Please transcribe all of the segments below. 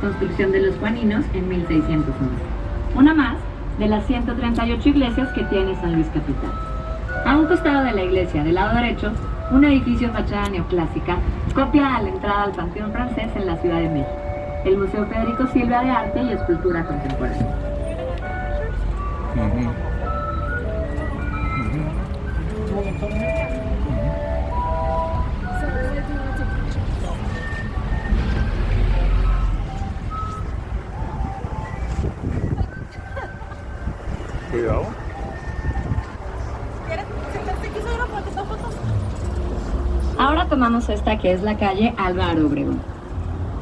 construcción de los Juaninos en 1609. Una más de las 138 iglesias que tiene San Luis Capital. A un costado de la iglesia, del lado derecho, un edificio fachada neoclásica copia a la entrada al Panteón Francés en la Ciudad de México, el Museo Federico Silva de Arte y Escultura Contemporánea. Cuidado. Ahora tomamos esta que es la calle Álvaro Obregón.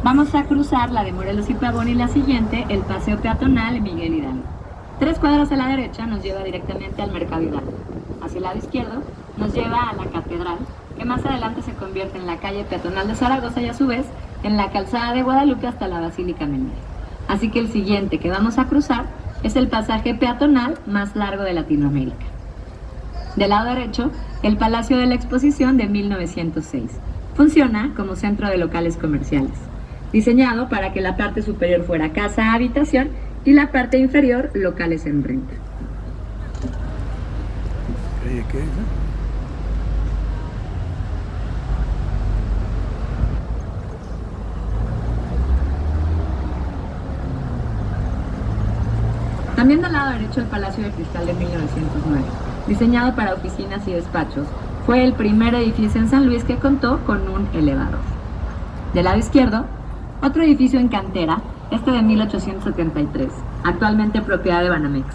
Vamos a cruzar la de Morelos y Pavón y la siguiente, el Paseo Peatonal Miguel Hidalgo. 3 cuadras a la derecha nos lleva directamente al Mercado Hidalgo. Hacia el lado izquierdo nos lleva a la Catedral, que más adelante se convierte en la calle Peatonal de Zaragoza y a su vez en la Calzada de Guadalupe hasta la Basílica Menor. Así que el siguiente que vamos a cruzar es el pasaje peatonal más largo de Latinoamérica. Del lado derecho, el Palacio de la Exposición de 1906. Funciona como centro de locales comerciales, diseñado para que la parte superior fuera casa-habitación y la parte inferior locales en renta. ¿Qué es eso? También del lado derecho el Palacio de Cristal de 1909, diseñado para oficinas y despachos, fue el primer edificio en San Luis que contó con un elevador. Del lado izquierdo, otro edificio en cantera, este de 1873, actualmente propiedad de Banamex.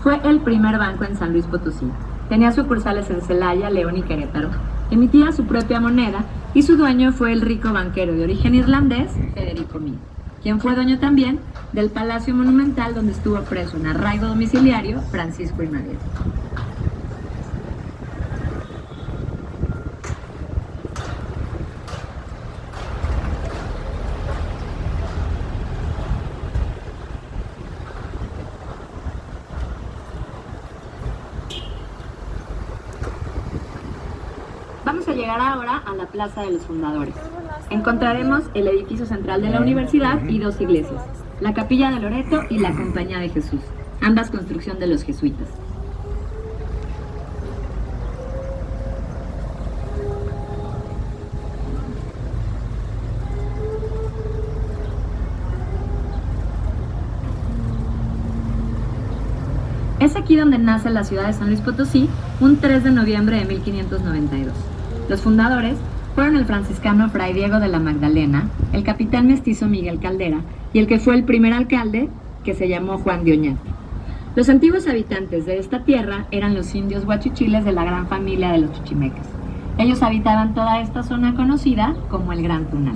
Fue el primer banco en San Luis Potosí. Tenía sucursales en Celaya, León y Querétaro. Emitía su propia moneda y su dueño fue el rico banquero de origen irlandés, Federico Mee, quien fue dueño también del Palacio Monumental donde estuvo preso en arraigo domiciliario Francisco I. Madero. Vamos a llegar ahora a la Plaza de los Fundadores. Encontraremos el edificio central de la universidad y 2 iglesias, la Capilla de Loreto y la Compañía de Jesús, ambas construcción de los jesuitas. Es aquí donde nace la ciudad de San Luis Potosí, un 3 de noviembre de 1592. Los fundadores fueron el franciscano Fray Diego de la Magdalena, el capitán mestizo Miguel Caldera y el que fue el primer alcalde, que se llamó Juan de Oñate. Los antiguos habitantes de esta tierra eran los indios huachichiles de la gran familia de los chichimecas. Ellos habitaban toda esta zona conocida como el Gran Tunal.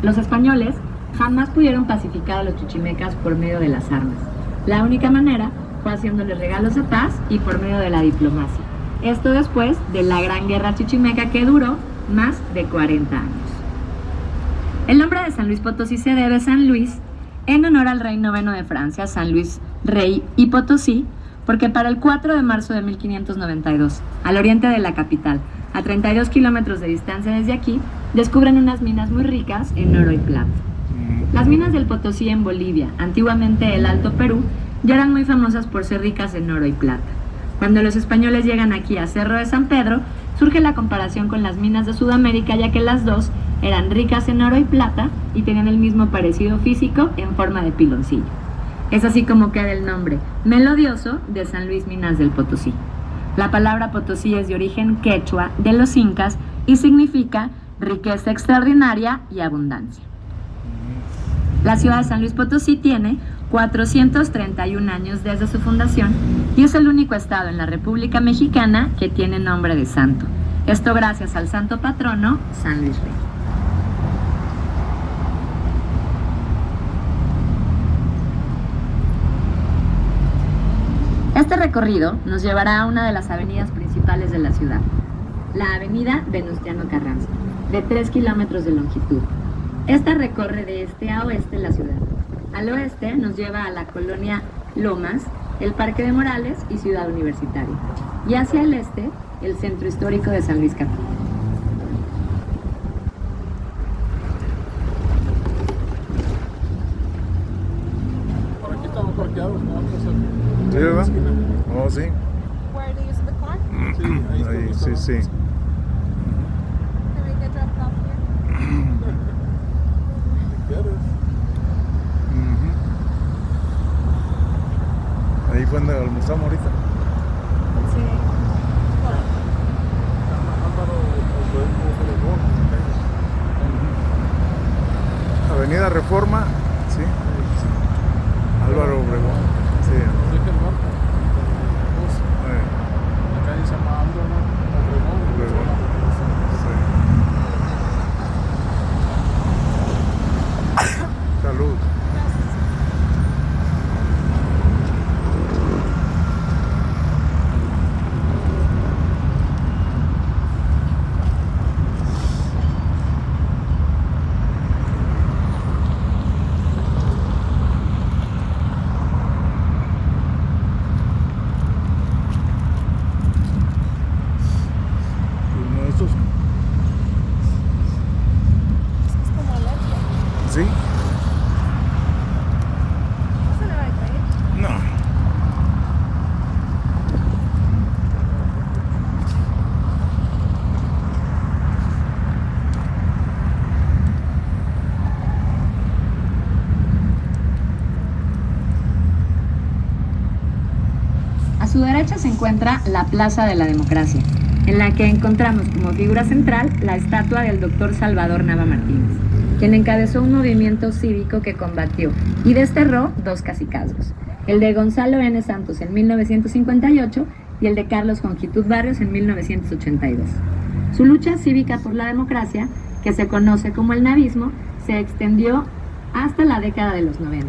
Los españoles jamás pudieron pacificar a los chichimecas por medio de las armas. La única manera fue haciéndoles regalos de paz y por medio de la diplomacia. Esto después de la Gran Guerra Chichimeca que duró más de 40 años. El nombre de San Luis Potosí se debe a San Luis en honor al rey noveno de Francia, San Luis Rey y Potosí, porque para el 4 de marzo de 1592, al oriente de la capital, a 32 kilómetros de distancia desde aquí, descubren unas minas muy ricas en oro y plata. Las minas del Potosí en Bolivia, antiguamente el Alto Perú, ya eran muy famosas por ser ricas en oro y plata. Cuando los españoles llegan aquí a Cerro de San Pedro, surge la comparación con las minas de Sudamérica, ya que las dos eran ricas en oro y plata y tenían el mismo parecido físico en forma de piloncillo. Es así como queda el nombre melodioso de San Luis Minas del Potosí. La palabra Potosí es de origen quechua de los incas y significa riqueza extraordinaria y abundancia. La ciudad de San Luis Potosí tiene 431 años desde su fundación y es el único estado en la República Mexicana que tiene nombre de santo. Esto gracias al santo patrono San Luis Rey. Este recorrido nos llevará a una de las avenidas principales de la ciudad, la avenida Venustiano Carranza, de 3 kilómetros de longitud. Esta recorre de este a oeste la ciudad. Al oeste nos lleva a la colonia Lomas, el Parque de Morales y Ciudad Universitaria. Y hacia el este, el centro histórico de San Luis Capital. sí. Where they use the car? Sí, ahí está Ahí, el sí, sí. Can we get dropped off here? Si quieres. Ujú. Ahí fue donde almorzamos ahorita. Sí. Álvaro Obregón, Avenida Reforma, sí. Álvaro Obregón, sí. Deja el barco. Eh, La calle se llama Álvaro Obregón. Obregón. Sí. Salud. Uno de estos, Es como leche. sí. No se le va a caer. No. A su derecha se encuentra la Plaza de la Democracia, en la que encontramos como figura central la estatua del doctor Salvador Nava Martínez, quien encabezó un movimiento cívico que combatió y desterró dos cacicazgos, el de Gonzalo N. Santos en 1958 y el de Carlos Jongitud Barrios en 1982. Su lucha cívica por la democracia, que se conoce como el navismo, se extendió hasta la década de los 90.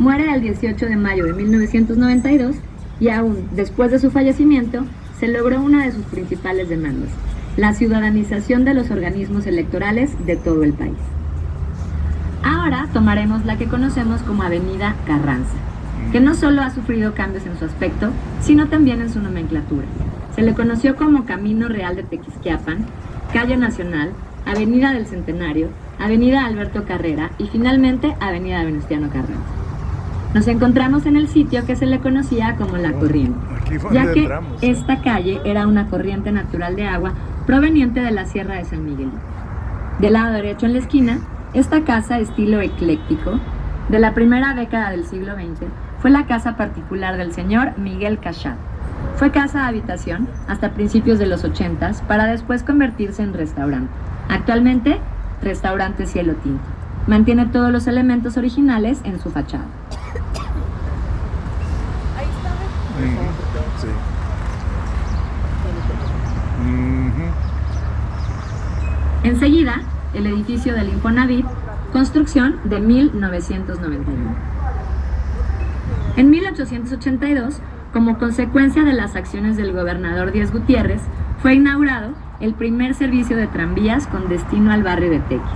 Muere el 18 de mayo de 1992 y aún después de su fallecimiento se logró una de sus principales demandas, la ciudadanización de los organismos electorales de todo el país. Ahora tomaremos la que conocemos como Avenida Carranza, que no solo ha sufrido cambios en su aspecto, sino también en su nomenclatura. Se le conoció como Camino Real de Tequisquiapan, Calle Nacional, Avenida del Centenario, Avenida Alberto Carrera y finalmente Avenida Venustiano Carranza. Nos encontramos en el sitio que se le conocía como La Corriente, Aquí fue ya donde que entramos. esta calle era una corriente natural de agua proveniente de la Sierra de San Miguelito. Del lado derecho en la esquina, esta casa estilo ecléctico, de la primera década del siglo XX, fue la casa particular del señor Miguel Cachat. Fue casa habitación hasta principios de los 80s para después convertirse en restaurante. Actualmente, restaurante Cielo Tinto. Mantiene todos los elementos originales en su fachada. Ahí está. Sí. Ujú. Enseguida, el edificio del Infonavit, construcción de 1991. En 1882, como consecuencia de las acciones del gobernador Díaz Gutiérrez, fue inaugurado el primer servicio de tranvías con destino al barrio de Tequis.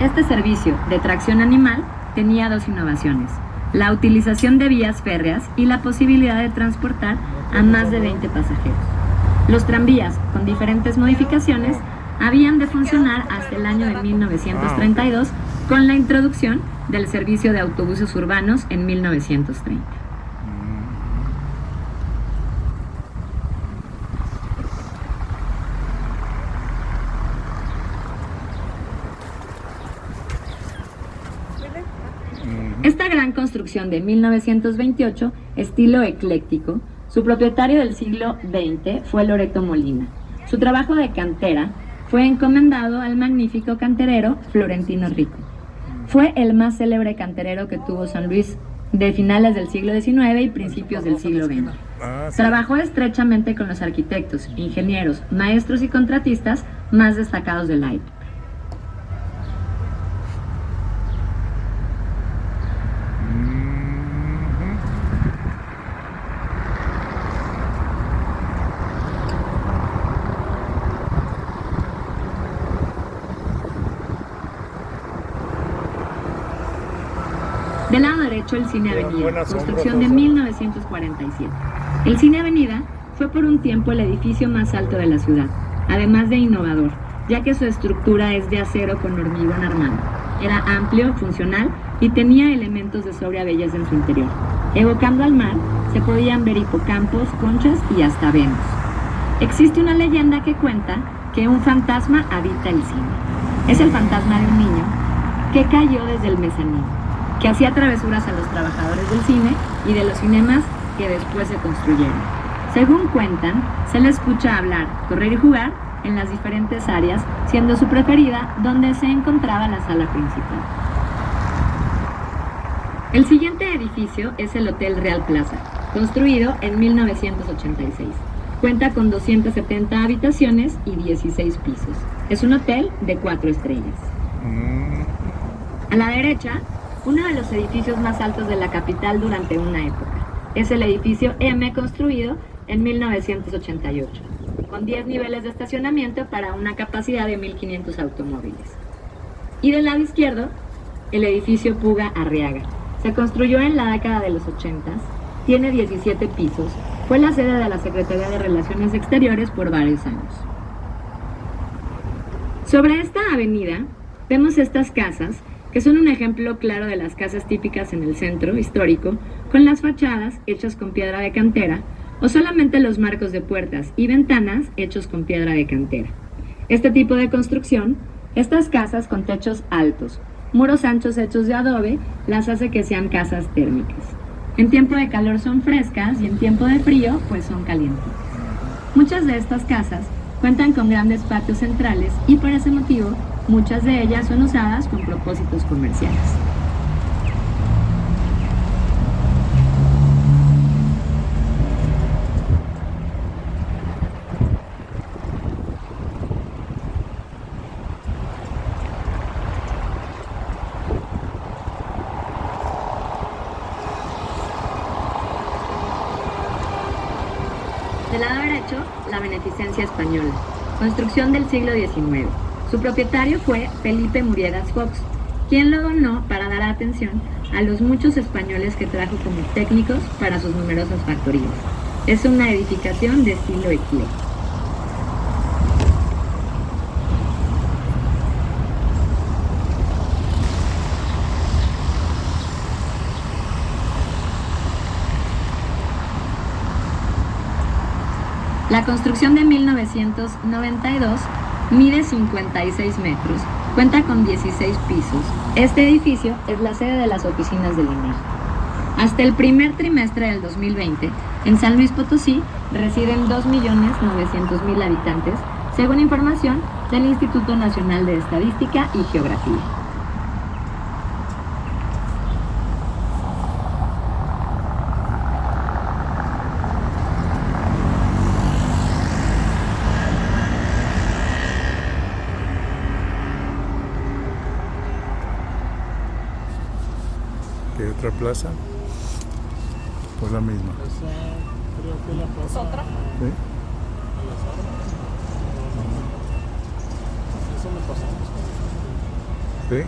Este servicio de tracción animal tenía dos innovaciones: la utilización de vías férreas y la posibilidad de transportar a más de 20 pasajeros. Los tranvías, con diferentes modificaciones, habían de funcionar hasta el año de 1932 con la introducción del servicio de autobuses urbanos en 1930. Esta gran construcción de 1928, estilo ecléctico, su propietario del siglo XX fue Loreto Molina. Su trabajo de cantera fue encomendado al magnífico canterero Florentino Rico. Fue el más célebre canterero que tuvo San Luis de finales del siglo XIX y principios del siglo XX. Sí. Trabajó estrechamente con los arquitectos, ingenieros, maestros y contratistas más destacados de la época. Del lado derecho, el Cine Avenida, Buena sombra, construcción de todo. 1947. El Cine Avenida fue por un tiempo el edificio más alto de la ciudad, además de innovador, ya que su estructura es de acero con hormigón armado. Era amplio, funcional y tenía elementos de sobria belleza en su interior. Evocando al mar, se podían ver hipocampos, conchas y hasta Venus. Existe una leyenda que cuenta que un fantasma habita el cine. Es el fantasma de un niño que cayó desde el mezanín, que hacía travesuras a los trabajadores del cine y de los cinemas que después se construyeron. Según cuentan, se le escucha hablar, correr y jugar en las diferentes áreas, siendo su preferida donde se encontraba la sala principal. El siguiente edificio es el Hotel Real Plaza, construido en 1986. Cuenta con 270 habitaciones y 16 pisos. Es un hotel de 4 estrellas. A la derecha, uno de los edificios más altos de la capital durante una época. Es el edificio M, construido en 1988, con 10 niveles de estacionamiento para una capacidad de 1.500 automóviles. Y del lado izquierdo, el edificio Puga Arriaga. Se construyó en la década de los 80, tiene 17 pisos, fue la sede de la Secretaría de Relaciones Exteriores por varios años. Sobre esta avenida, vemos estas casas, que son un ejemplo claro de las casas típicas en el centro histórico, con las fachadas hechas con piedra de cantera, o solamente los marcos de puertas y ventanas hechos con piedra de cantera. Este tipo de construcción, estas casas con techos altos, muros anchos hechos de adobe, las hace que sean casas térmicas. En tiempo de calor son frescas y en tiempo de frío, pues son calientes. Muchas de estas casas cuentan con grandes patios centrales y por ese motivo, muchas de ellas son usadas con propósitos comerciales. Del lado derecho, la Beneficencia Española, construcción del siglo XIX. Su propietario fue Felipe Muriedas Fox, quien lo donó para dar atención a los muchos españoles que trajo como técnicos para sus numerosas factorías. Es una edificación de estilo ecléctico. La construcción de 1992 mide 56 metros, cuenta con 16 pisos. Este edificio es la sede de las oficinas del INEGI. Hasta el primer trimestre del 2020, en San Luis Potosí residen 2.900.000 habitantes, según información del Instituto Nacional de Estadística y Geografía. ¿Qué otra plaza? Pues la misma. Esa creo que es la ¿Es plaza otra? ¿Sí? de las armas. Eso me pasamos. ¿Sí?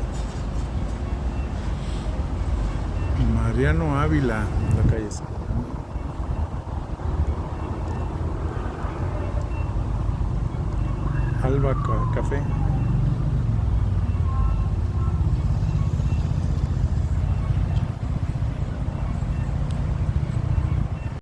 Mariano Ávila, la calle esa. Alba Café.